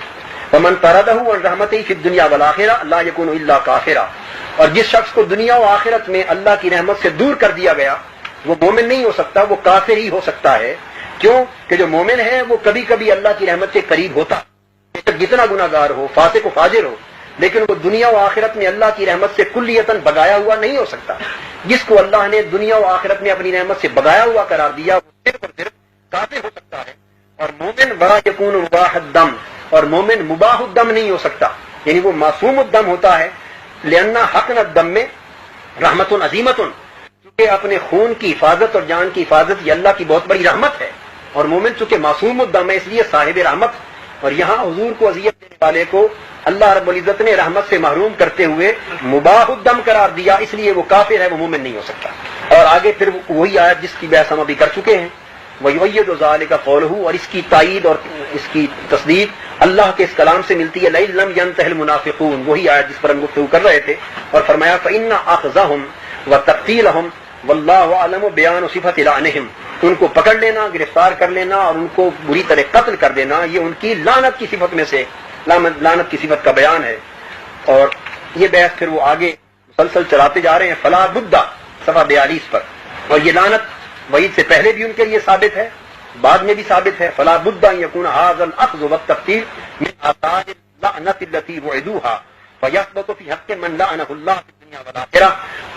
ومن طردہ عن رحمتہ فی الدنیا والآخرہ لا یکون الا کافرا، اور جس شخص کو دنیا و آخرت میں اللہ کی رحمت سے دور کر دیا گیا وہ مومن نہیں ہو سکتا، وہ کافر ہی ہو سکتا ہے، کیوں کہ جو مومن ہے وہ کبھی کبھی اللہ کی رحمت کے قریب ہوتا، جتنا گناہ گار ہو، فاسق و فاجر ہو، لیکن وہ دنیا و آخرت میں اللہ کی رحمت سے کلیتاً بغایا ہوا نہیں ہو سکتا۔ جس کو اللہ نے دنیا و آخرت میں اپنی رحمت سے بغایا ہوا قرار دیا وہ صرف اور صرف کافر ہو سکتا ہے، اور مومن ولا یکون مباح الدم، اور مومن مباح الدم نہیں ہو سکتا، یعنی وہ معصوم الدم ہوتا ہے، لأن حقن الدم میں رحمت عظیمت، چونکہ اپنے خون کی حفاظت اور جان کی حفاظت یہ اللہ کی بہت بڑی رحمت ہے، اور مومن چونکہ معصوم الدم ہے اس لیے صاحب رحمت، اور یہاں حضور کو اذیت دینے والے کو اللہ رب العزت نے رحمت سے محروم کرتے ہوئے مباح الدم قرار دیا، اس لیے وہ کافر ہے، وہ مومن نہیں ہو سکتا۔ اور آگے پھر وہی آیت جس کی بحث ہم ابھی کر چکے ہیں، وَيُؤَيِّدُ ذَلِكَ قَوْلُهُ، اور اس کی تائید اور اس کی تصدیق اللہ کے اس کلام سے ملتی ہے، لَئِن لَّمْ يَنْتَهِ الْمُنَافِقُونَ، وہی آیت جس پر ہم گفتگو کر رہے تھے، اور فرمایا فَإِنَّ أَخْذَهُمْ وتقتیلہم واللہ اعلم بیان صفت لعنہم، ان کو پکڑ لینا، گرفتار کر لینا اور ان کو بری طرح قتل کر دینا، یہ ان کی لعنت کی صفت میں سے لعنت کی صفت کا بیان ہے۔ اور یہ بحث پھر وہ آگے مسلسل چلاتے جا رہے ہیں فلا بدہ صفحہ 42 پر، اور یہ لعنت وعید سے پہلے بھی ان کے لیے ثابت ہے، بعد میں بھی ثابت ہے۔ فلا بدہ ان یکون ھذا الاخذ والتقتیل من آثار اللعنت التي وعدوها فیثبت فی حق من لعنہ اللہ فی الدنیا والآخرہ،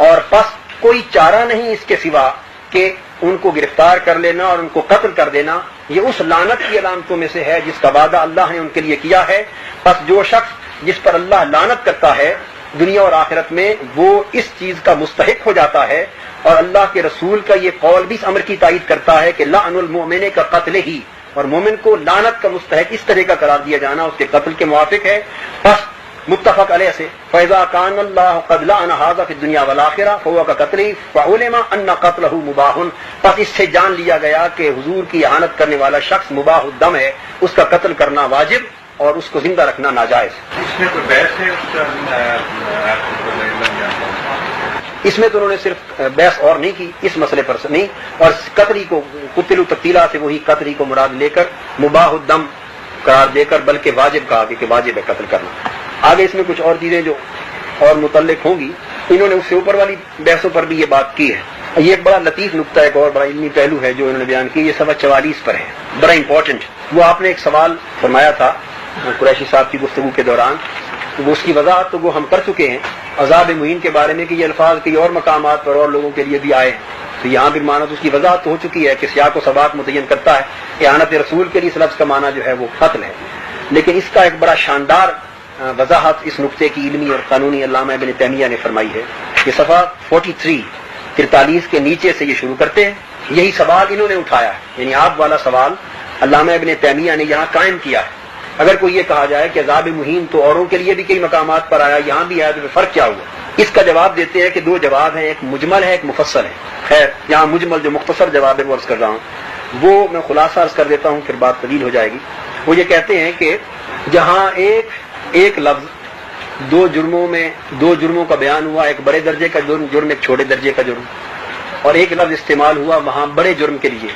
اور پس کوئی چارہ نہیں اس کے سوا کہ ان کو گرفتار کر لینا اور ان کو قتل کر دینا، یہ اس لعنت کی علامتوں میں سے ہے جس کا وعدہ اللہ نے ان کے لیے کیا ہے۔ پس جو شخص جس پر اللہ لعنت کرتا ہے دنیا اور آخرت میں، وہ اس چیز کا مستحق ہو جاتا ہے، اور اللہ کے رسول کا یہ قول بھی اس امر کی تائید کرتا ہے کہ لعن المؤمن کا قتل ہی، اور مومن کو لعنت کا مستحق اس طرح کا قرار دیا جانا اس کے قتل کے موافق ہے۔ پس متفق علیہ سے فَإِذَا كَانَ اللَّهُ قَدْ لَعَنَ هَذَا فِي الدُّنْيَا وَالْآخِرَةِ فَهُوَ كَقَتْلِهِ فَعُلِمَ أَنَّ قَتْلَهُ مُبَاحٌ، پس اس سے جان لیا گیا کہ حضور کی اعانت کرنے والا شخص مباح الدم ہے، اس کا قتل کرنا واجب اور اس کو زندہ رکھنا ناجائز۔ اس میں کوئی بحث ہے اس کا اس میں تو انہوں نے صرف بحث اور نہیں کی اس مسئلے پر نہیں، اور قتلی کو قتل تقتیلا سے وہی قتلی کو مراد لے کر مباح الدم قرار دے کر بلکہ واجب کہا کہ واجب ہے قتل کرنا۔ آگے اس میں کچھ اور چیزیں جو اور متعلق ہوں گی، انہوں نے اس سے اوپر والی بحثوں پر بھی یہ بات کی ہے۔ یہ ایک بڑا لطیف نقطہ، ایک اور بڑا علمی پہلو ہے جو انہوں نے بیان کی، یہ صفحہ 44 پر ہے، بڑا امپورٹنٹ۔ وہ آپ نے ایک سوال فرمایا تھا قریشی صاحب کی گفتگو کے دوران، وہ اس کی وضاحت تو وہ ہم کر چکے ہیں عذاب مہین کے بارے میں کہ یہ الفاظ کئی اور مقامات پر اور لوگوں کے لیے بھی آئے ہیں، تو یہاں بھی معنی اس کی وضاحت تو ہو چکی ہے کہ سیاق و سباق متعین کرتا ہے۔ اعانت رسول کے لیے اس لفظ کا معنی جو ہے وہ قتل ہے، لیکن اس کا ایک بڑا شاندار وضاحت اس نقطے کی علمی اور قانونی علامہ ابن تیمیہ نے فرمائی ہے۔ یہ صفحہ 43 کے نیچے سے یہ شروع کرتے ہیں، یہی سوال انہوں نے اٹھایا ہے، یعنی آپ والا سوال علامہ ابن تیمیہ نے یہاں قائم کیا ہے۔ اگر کوئی یہ کہا جائے کہ عذاب مہین تو اوروں کے لیے بھی کئی مقامات پر آیا، یہاں بھی آیا، تو فرق کیا ہوا؟ اس کا جواب دیتے ہیں کہ دو جواب ہیں، ایک مجمل ہے، ایک مفصل ہے۔ خیر، یہاں مجمل جو مختصر جواب ہے وہ عرض کر رہا ہوں، وہ میں خلاصہ عرض کر دیتا ہوں، پھر بات طویل ہو جائے گی۔ وہ یہ کہتے ہیں کہ جہاں ایک لفظ دو جرموں کا بیان ہوا، ایک بڑے درجے کا جرم ایک چھوٹے درجے کا جرم، اور ایک لفظ استعمال ہوا وہاں بڑے جرم کے لیے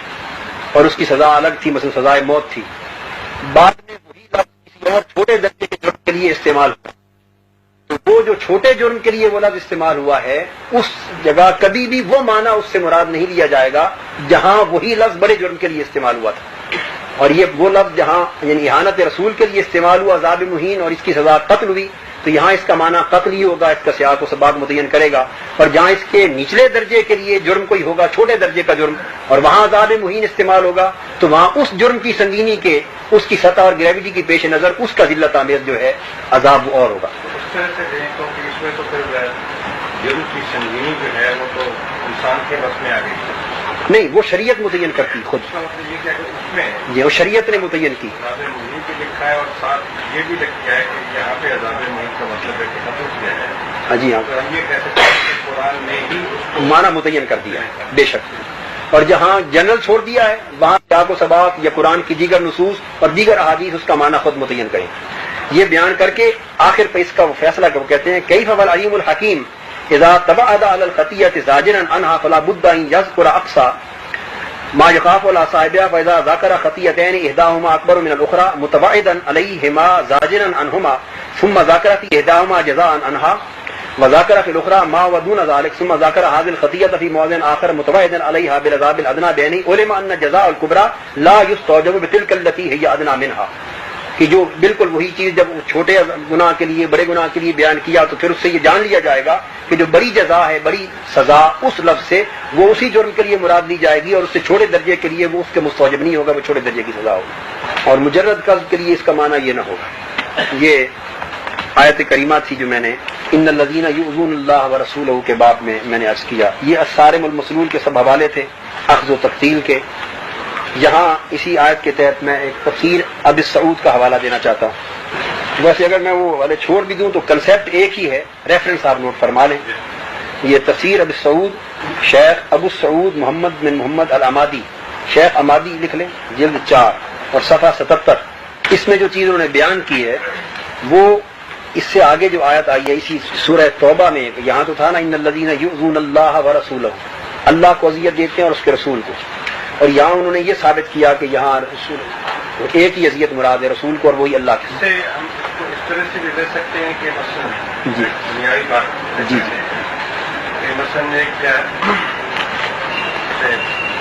اور اس کی سزا الگ تھی، مثلا سزائے موت تھی، بعد میں وہی لفظ کسی اور چھوٹے درجے کے جرم کے لیے استعمال ہوا، تو وہ جو چھوٹے جرم کے لیے وہ لفظ استعمال ہوا ہے اس جگہ کبھی بھی وہ معنی اس سے مراد نہیں لیا جائے گا جہاں وہی لفظ بڑے جرم کے لیے استعمال ہوا تھا۔ اور یہ وہ لفظ جہاں یعنی اعانت رسول کے لیے استعمال ہوا عذاب مہین اور اس کی سزا قتل ہوئی، تو یہاں اس کا معنی قتل ہی ہوگا، اس کا سیاق و سباق متعین کرے گا۔ اور جہاں اس کے نچلے درجے کے لیے جرم کوئی ہوگا، چھوٹے درجے کا جرم، اور وہاں عذاب مہین استعمال ہوگا، تو وہاں اس جرم کی سنگینی کے، اس کی سطح اور گریوٹی کی پیش نظر اس کا ذلت آمیز جو ہے عذاب اور ہوگا۔ اس طرح سے دیکھیں تو اس میں تو پھر جرم کی سنگینی جو ہے وہ تو انسان کے بس میں آ گئی نہیں، وہ شریعت متعین کرتی خود، یہ کیا کہ اس میں یہ وہ شریعت نے متعین کی۔ عذاب مہین پہ لکھا ہے اور ساتھ یہ بھی لکھا ہے کہ یہاں پہ عذاب مہین کا مطلب ہے کہ قتل کیا جائے۔ ہاں جی ہاں، تو ہم یہ کہہ سکتے ہیں کہ قرآن نے ہی اس کو معنی متعین کر دیا ہے بے شک، اور جہاں جنرل چھوڑ دیا ہے وہاں سیاق و سباق یا قرآن کی دیگر نصوص اور دیگر احادیث اس کا معنی خود متعین کریں۔ یہ بیان کر کے آخر پہ اس کا وہ فیصلہ وہ کہتے ہیں کیف والعلیم الحکیم اذا تبعد علی الخطیۃ زاجرا عنها فلا بد ان یذکر اقصى ما يخاف على صاحبها فاذا ذكر خطیتین احداهما اکبر من الاخرى متبعدا علیہما زاجرا عنهما ثم ذكر في احداهما جزاء عنها وذكر في الاخرى ما ودون ذلك ثم ذكر هذه الخطيئة في موضع آخر متبعدا عليها بالعذاب الادنى بين علم ان جزاء الكبرى لا يستوجب بتلك التي هي ادنى منها، کہ جو بالکل وہی چیز جب چھوٹے گناہ کے لیے بڑے گناہ کے لیے بیان کیا تو پھر اس سے یہ جان لیا جائے گا کہ جو بڑی جزا ہے، بڑی سزا اس لفظ سے وہ اسی جرم کے لیے مراد لی جائے گی، اور اس سے چھوٹے درجے کے لیے وہ اس کے مستوجب نہیں ہوگا، وہ چھوٹے درجے کی سزا ہوگی، اور مجرد قصد کے لیے اس کا معنی یہ نہ ہوگا۔ یہ آیت کریمہ تھی جو میں نے ان الذین یؤذون اللہ ورسولہ کے باب میں نے عرض کیا، یہ الصارم المسلول کے سب حوالے تھے اخذ و تقتیل کے۔ یہاں اسی آیت کے تحت میں ایک تفسیر ابی سعود کا حوالہ دینا چاہتا ہوں، ویسے اگر میں وہ والے چھوڑ بھی دوں تو کنسیپٹ ایک ہی ہے، ریفرنس آپ نوٹ فرما لیں۔ یہ تفسیر ابی سعود شیخ ابو سعود محمد بن محمد العمادی، شیخ عمادی لکھ لیں، جلد 4 اور صفحہ 77۔ اس میں جو چیز انہوں نے بیان کی ہے وہ اس سے آگے جو آیت آئی ہے اسی سورہ توبہ میں، یہاں تو تھا نا ان الذین یؤذون اللہ ورسولہ، اللہ کو اذیت دیتے ہیں اور اس کے رسول کو، اور یہاں انہوں نے یہ ثابت کیا کہ یہاں رسول ایک ہی اذیت مراد ہے رسول کو، اور وہی اللہ کے سے ہم اس کو اس طرح سے بھی لے سکتے ہیں کہ مثلاً جی دنیاوی بات جی کہ مثلاً ایک کیا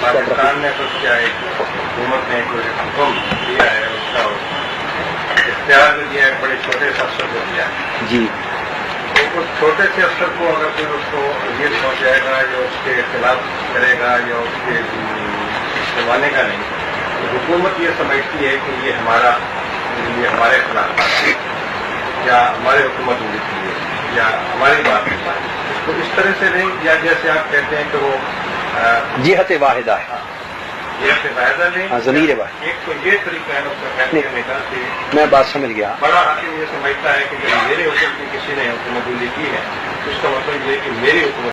پاکستان نے تو کیا ایک حکومت نے کوئی حکم دیا ہے، اس کا اختیار بھی دیا ہے، بڑے چھوٹے سے افسر کو دیا ہے، جی تو اس چھوٹے سے افسر کو اگر کوئی اس کو یہ پہنچائے گا یا اس کے خلاف کرے گا یا اس کے مانے گا نہیں، تو حکومت یہ سمجھتی ہے کہ یہ ہمارے خلاف بات ہے یا ہمارے حکومت ہوتی ہے یا ہماری بات ہے، تو اس طرح سے نہیں، یا جیسے آپ کہتے ہیں کہ وہ جہت واحدہ ہے، یہ فائدہ نہیں، ہاں ضمیر واحد، ایک تو یہ طریقہ ہے اس کا کہنے کا کہ میں بات سمجھ گیا۔ بڑا حاکم یہ سمجھتا ہے کہ جب میرے حکم کی کسی نے حکومت کی ہے، اس کا مطلب یہ کہ میری حکومت